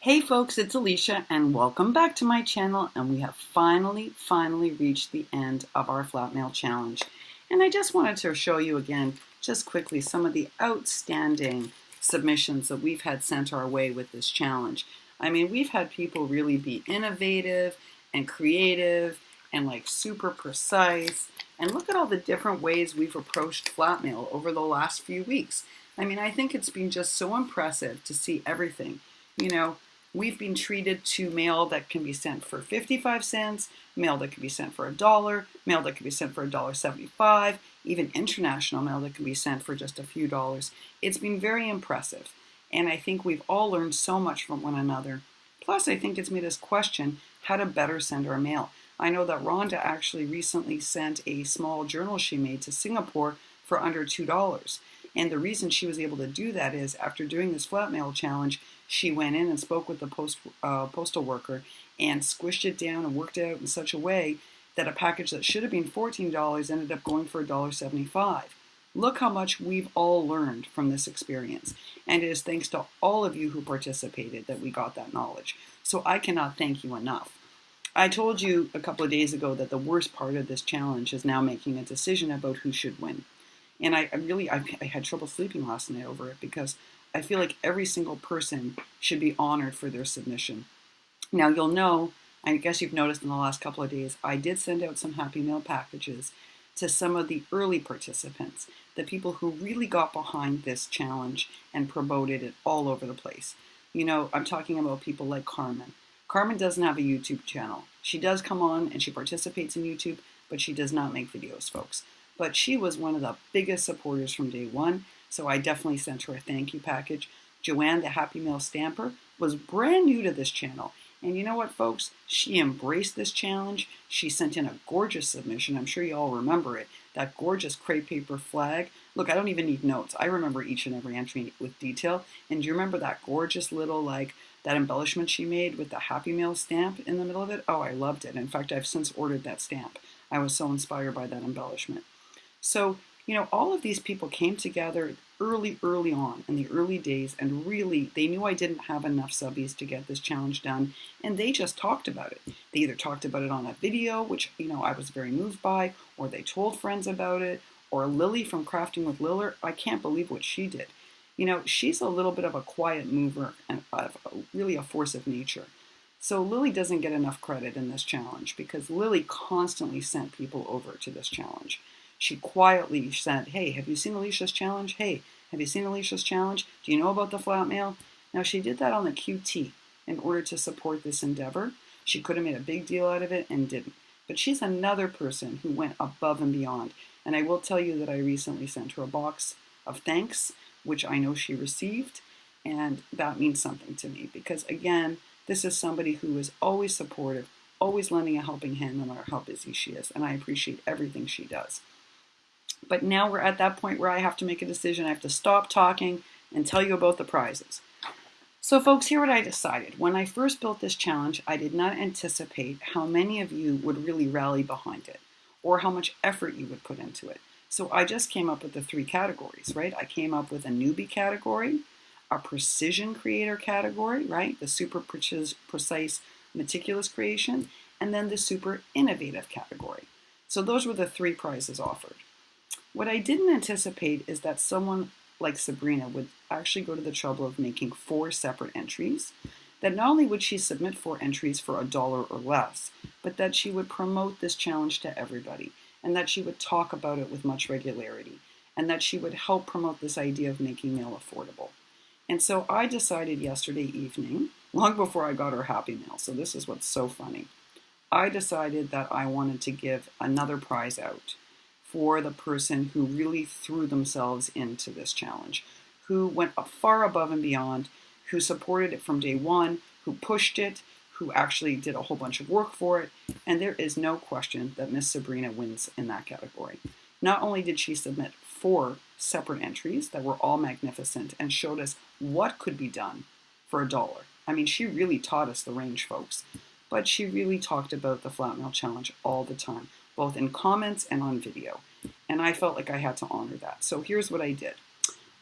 Hey folks, it's Alisha and welcome back to my channel, and we have finally reached the end of our Flatmail challenge. And I just wanted to show you again, just quickly, some of the outstanding submissions that we've had sent our way with this challenge. I mean, we've had people really be innovative and creative and like super precise. And look at all the different ways we've approached Flatmail over the last few weeks. I mean, I think it's been just so impressive to see everything. You know, we've been treated to mail that can be sent for 55 cents, mail that can be sent for $1, mail that can be sent for $1.75, even international mail that can be sent for just a few dollars. It's been very impressive, and I think we've all learned so much from one another. Plus, I think it's made us question how to better send our mail. I know that Rhonda actually recently sent a small journal she made to Singapore for under $2. And the reason she was able to do that is after doing this Flatmail challenge, she went in and spoke with the postal worker and squished it down and worked it out in such a way that a package that should have been $14 ended up going for $1.75. Look how much we've all learned from this experience. And it is thanks to all of you who participated that we got that knowledge. So I cannot thank you enough. I told you a couple of days ago that the worst part of this challenge is now making a decision about who should win. And I had trouble sleeping last night over it because I feel like every single person should be honored for their submission. Now you'll know, I guess you've noticed in the last couple of days, I did send out some Happy Mail packages to some of the early participants, the people who really got behind this challenge and promoted it all over the place. You know, I'm talking about people like Carmen. Carmen doesn't have a YouTube channel. She does come on and she participates in YouTube, but she does not make videos, folks. But she was one of the biggest supporters from day one, so I definitely sent her a thank you package. Joanne, the Happy Mail stamper, was brand new to this channel. And you know what, folks? She embraced this challenge. She sent in a gorgeous submission. I'm sure you all remember it. That gorgeous crepe paper flag. Look, I don't even need notes. I remember each and every entry with detail. And do you remember that gorgeous little, that embellishment she made with the Happy Mail stamp in the middle of it? Oh, I loved it. In fact, I've since ordered that stamp. I was so inspired by that embellishment. So, you know, all of these people came together early on in the early days, and really they knew I didn't have enough subbies to get this challenge done, and they just talked about it. They either talked about it on a video, which, you know, I was very moved by, or they told friends about it, or Lily from Crafting with Liller, I can't believe what she did. You know, she's a little bit of a quiet mover and really a force of nature. So Lily doesn't get enough credit in this challenge because Lily constantly sent people over to this challenge. She quietly said, hey, have you seen Alisha's challenge? Hey, have you seen Alisha's challenge? Do you know about the Flatmail? Now, she did that on the QT in order to support this endeavor. She could have made a big deal out of it and didn't. But she's another person who went above and beyond. And I will tell you that I recently sent her a box of thanks, which I know she received. And that means something to me because, again, this is somebody who is always supportive, always lending a helping hand no matter how busy she is. And I appreciate everything she does. But now we're at that point where I have to make a decision. I have to stop talking and tell you about the prizes. So folks, here what I decided. When I first built this challenge, I did not anticipate how many of you would really rally behind it or how much effort you would put into it. So I just came up with the 3 categories, right? I came up with a newbie category, a precision creator category, right? The super precise, meticulous creation, and then the super innovative category. So those were the 3 prizes offered. What I didn't anticipate is that someone like Sabrina would actually go to the trouble of making 4 separate entries, that not only would she submit 4 entries for $1 or less, but that she would promote this challenge to everybody, and that she would talk about it with much regularity, and that she would help promote this idea of making mail affordable. And so I decided yesterday evening, long before I got her Happy Mail, so this is what's so funny, I decided that I wanted to give another prize out for the person who really threw themselves into this challenge, who went far above and beyond, who supported it from day one, who pushed it, who actually did a whole bunch of work for it, and there is no question that Miss Sabrina wins in that category. Not only did she submit 4 separate entries that were all magnificent and showed us what could be done for $1. I mean, she really taught us the range, folks, but she really talked about the Flatmail challenge all the time, both in comments and on video. And I felt like I had to honor that. So here's what I did.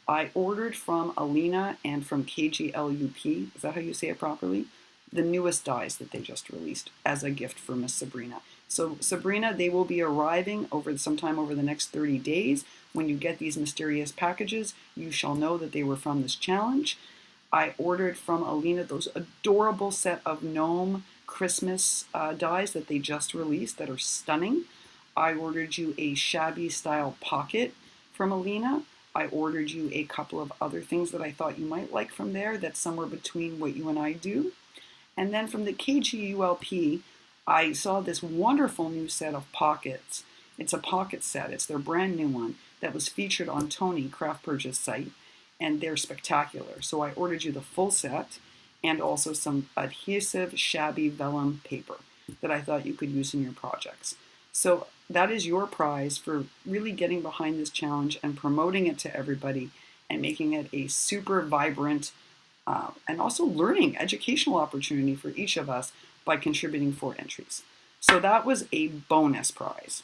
I ordered from Alina and from KGLUP, is that how you say it properly? The newest dies that they just released as a gift for Miss Sabrina. So Sabrina, they will be arriving sometime over the next 30 days. When you get these mysterious packages, you shall know that they were from this challenge. I ordered from Alina those adorable set of gnome Christmas dies that they just released that are stunning. I ordered you a shabby style pocket from Alina. I ordered you a couple of other things that I thought you might like from there that's somewhere between what you and I do. And then from the KGULP, I saw this wonderful new set of pockets. It's a pocket set. It's their brand new one that was featured on Tony Craft Purchase site, and they're spectacular. So I ordered you the full set and also some adhesive shabby vellum paper that I thought you could use in your projects. So that is your prize for really getting behind this challenge and promoting it to everybody and making it a super vibrant and also learning educational opportunity for each of us by contributing 4 entries. So that was a bonus prize.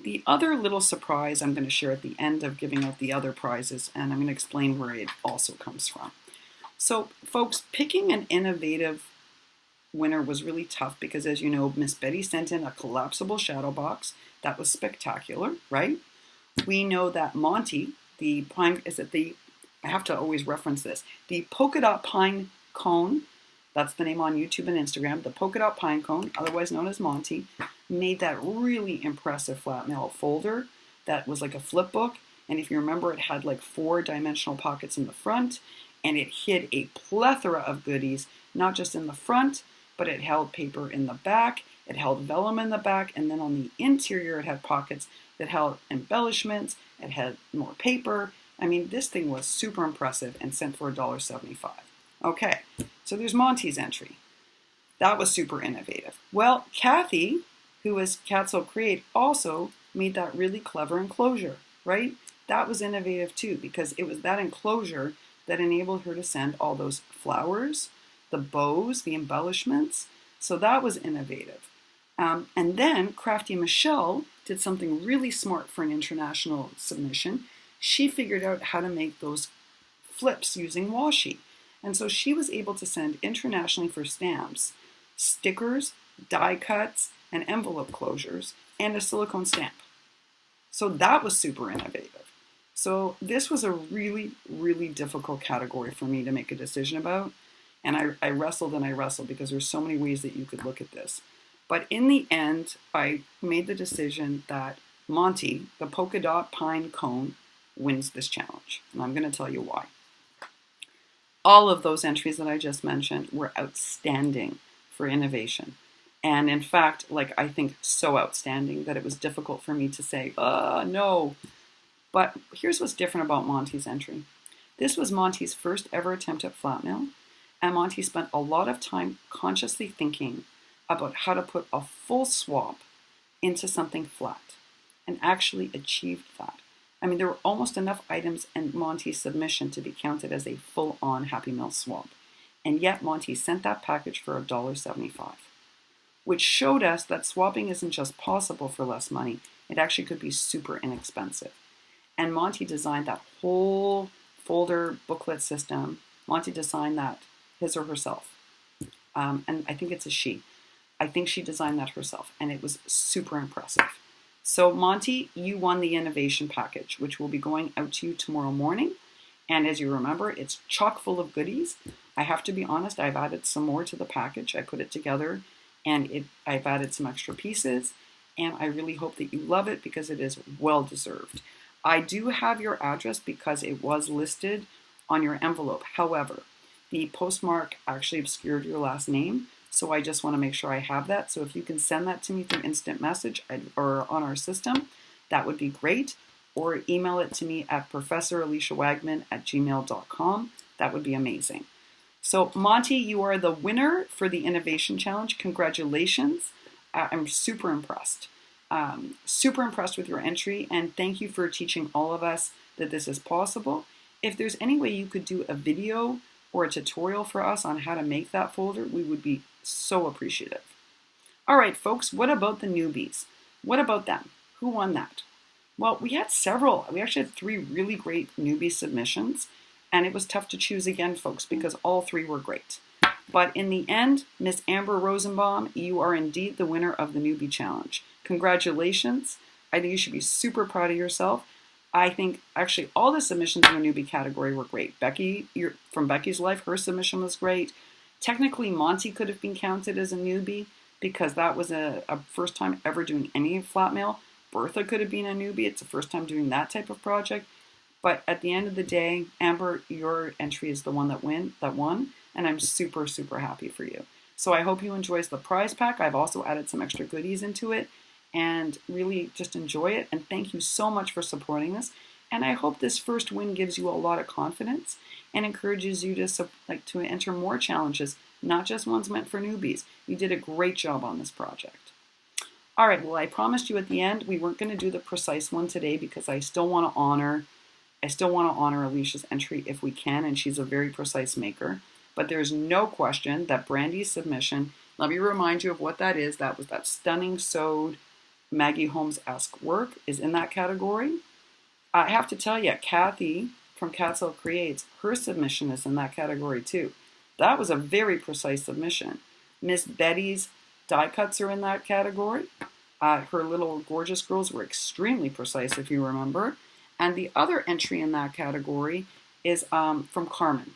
The other little surprise I'm going to share at the end of giving out the other prizes, and I'm going to explain where it also comes from. So folks, picking an innovative winner was really tough because, as you know, Miss Betty sent in a collapsible shadow box. That was spectacular, right? We know that Monti, I have to always reference this, the Polkadot pine cone, that's the name on YouTube and Instagram, the Polkadot pine cone, otherwise known as Monti, made that really impressive flat mail folder that was like a flip book. And if you remember, it had like 4-dimensional pockets in the front, and it hid a plethora of goodies, not just in the front, but it held paper in the back, it held vellum in the back, and then on the interior it had pockets that held embellishments, it had more paper. I mean, this thing was super impressive and sent for $1.75. Okay, so there's Monti's entry. That was super innovative. Well, Kathy, who is Katzelcreate, also made that really clever enclosure, right? That was innovative too, because it was that enclosure that enabled her to send all those flowers, the bows, the embellishments. So that was innovative. And then Crafty Michelle did something really smart for an international submission. She figured out how to make those flips using washi. And so she was able to send internationally for stamps, stickers, die cuts, and envelope closures, and a silicone stamp. So that was super innovative. So this was a really, really difficult category for me to make a decision about. And I wrestled and I wrestled because there's so many ways that you could look at this. But in the end, I made the decision that Monti, the Polkadot pine cone, wins this challenge. And I'm going to tell you why. All of those entries that I just mentioned were outstanding for innovation. And in fact, I think so outstanding that it was difficult for me to say, no. But here's what's different about Monti's entry. This was Monti's first ever attempt at Flatmail, and Monti spent a lot of time consciously thinking about how to put a full swap into something flat, and actually achieved that. I mean, there were almost enough items in Monti's submission to be counted as a full-on Happy Mail swap. And yet Monti sent that package for $1.75, which showed us that swapping isn't just possible for less money, it actually could be super inexpensive. And Monti designed that whole folder booklet system. Monti designed that his or herself. And I think it's a she. I think she designed that herself, and it was super impressive. So Monti, you won the innovation package, which will be going out to you tomorrow morning. And as you remember, it's chock full of goodies. I have to be honest, I've added some more to the package. I put it together, and I've added some extra pieces. And I really hope that you love it because it is well deserved. I do have your address because it was listed on your envelope. However, the postmark actually obscured your last name. So I just want to make sure I have that. So if you can send that to me through instant message or on our system, that would be great. Or email it to me at professoralishawagman@gmail.com. That would be amazing. So Monti, you are the winner for the Innovation Challenge. Congratulations. I'm super impressed. Super impressed with your entry, and thank you for teaching all of us that this is possible. If there's any way you could do a video or a tutorial for us on how to make that folder, we would be so appreciative. All right, folks, what about the newbies? What about them? Who won that? Well, we had several. We actually had 3 really great newbie submissions, and it was tough to choose again, folks, because all 3 were great. But in the end, Miss Amber Rosenbaum, you are indeed the winner of the newbie challenge. Congratulations. I think you should be super proud of yourself. I think actually all the submissions in the newbie category were great. Becky, from Becky's Life, her submission was great. Technically, Monti could have been counted as a newbie because that was a first time ever doing any Flatmail. Bertha could have been a newbie. It's the first time doing that type of project. But at the end of the day, Amber, your entry is the one that won, and I'm super, super happy for you. So I hope you enjoy the prize pack. I've also added some extra goodies into it, and really just enjoy it. And thank you so much for supporting this. And I hope this first win gives you a lot of confidence and encourages you to enter more challenges, not just ones meant for newbies. You did a great job on this project. All right, well, I promised you at the end we weren't going to do the precise one today because I still want to honor Alisha's entry if we can, and she's a very precise maker. But there's no question that Brandy's submission, let me remind you of what that is. That was that stunning sewed Maggie Holmes-esque work is in that category. I have to tell you, Kathy from Katzelcreate, her submission is in that category too. That was a very precise submission. Miss Betty's die cuts are in that category. Her little gorgeous girls were extremely precise, if you remember. And the other entry in that category is from Carmen.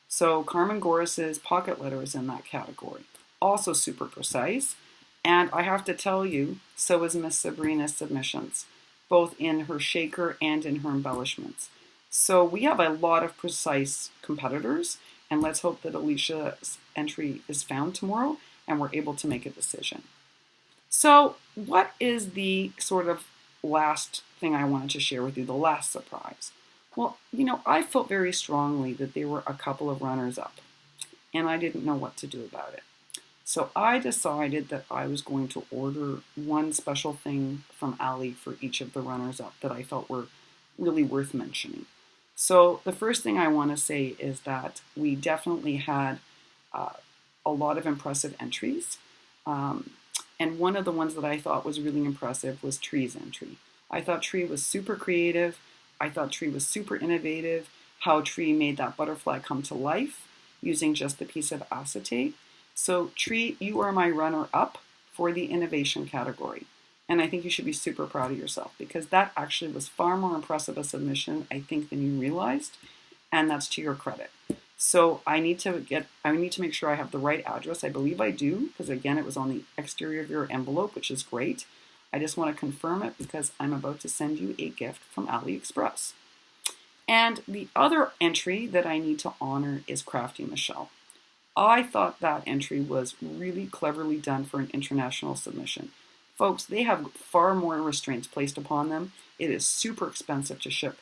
So Carmen Goris's pocket letter is in that category. Also super precise. And I have to tell you, so is Miss Sabrina's submissions, both in her shaker and in her embellishments. So we have a lot of precise competitors, and let's hope that Alisha's entry is found tomorrow and we're able to make a decision. So what is the sort of last thing I wanted to share with you, the last surprise? Well, you know, I felt very strongly that there were a couple of runners up, and I didn't know what to do about it. So I decided that I was going to order one special thing from Ali for each of the runners up that I felt were really worth mentioning. So the first thing I want to say is that we definitely had a lot of impressive entries. And one of the ones that I thought was really impressive was Tree's entry. I thought Tree was super creative. I thought Tree was super innovative. How Tree made that butterfly come to life using just a piece of acetate. So Tree, you are my runner-up for the innovation category. And I think you should be super proud of yourself because that actually was far more impressive a submission, I think, than you realized. And that's to your credit. So I need to make sure I have the right address. I believe I do, because again, it was on the exterior of your envelope, which is great. I just want to confirm it because I'm about to send you a gift from AliExpress. And the other entry that I need to honor is Crafty Michelle. I thought that entry was really cleverly done for an international submission. Folks, they have far more restraints placed upon them. It is super expensive to ship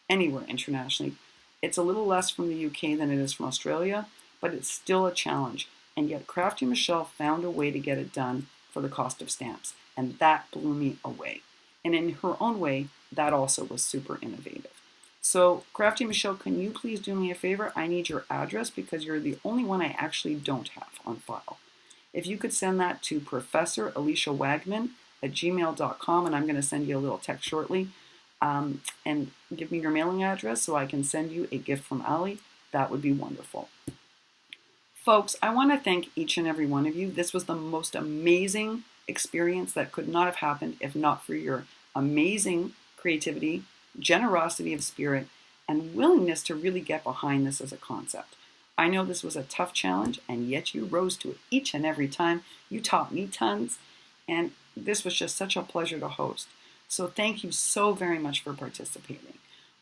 anywhere internationally. It's a little less from the UK than it is from Australia, but it's still a challenge. And yet Crafty Michelle found a way to get it done for the cost of stamps. And that blew me away. And in her own way, that also was super innovative. So Crafty Michelle, can you please do me a favor? I need your address because you're the only one I actually don't have on file. If you could send that to Professor Alisha Wagman at gmail.com, and I'm going to send you a little text shortly, and give me your mailing address so I can send you a gift from Ali, that would be wonderful. Folks, I want to thank each and every one of you. This was the most amazing experience that could not have happened if not for your amazing creativity, generosity of spirit, and willingness to really get behind this as a concept. I know this was a tough challenge, and yet you rose to it each and every time. You taught me tons, and this was just such a pleasure to host. So thank you so very much for participating.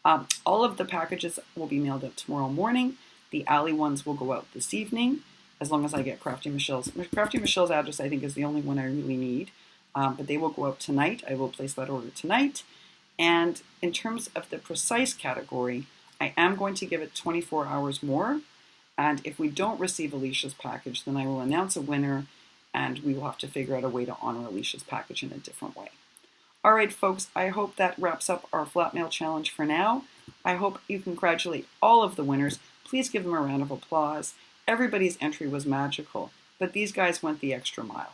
All of the packages will be mailed out tomorrow morning. The Ali ones will go out this evening, as long as I get Crafty Michelle's. Crafty Michelle's address, I think, is the only one I really need. But they will go out tonight. I will place that order tonight. And in terms of the precise category, I am going to give it 24 hours more. And if we don't receive Alisha's package, then I will announce a winner, and we will have to figure out a way to honor Alisha's package in a different way. All right, folks, I hope that wraps up our Flatmail challenge for now. I hope you congratulate all of the winners. Please give them a round of applause. Everybody's entry was magical, but these guys went the extra mile.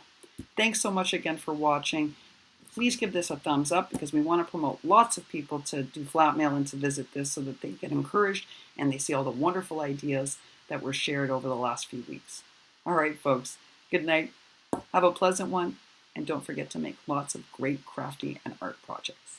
Thanks so much again for watching. please give this a thumbs up because we want to promote lots of people to do Flatmail and to visit this so that they get encouraged and they see all the wonderful ideas that were shared over the last few weeks. All right, folks, good night. Have a pleasant one, and don't forget to make lots of great crafty and art projects.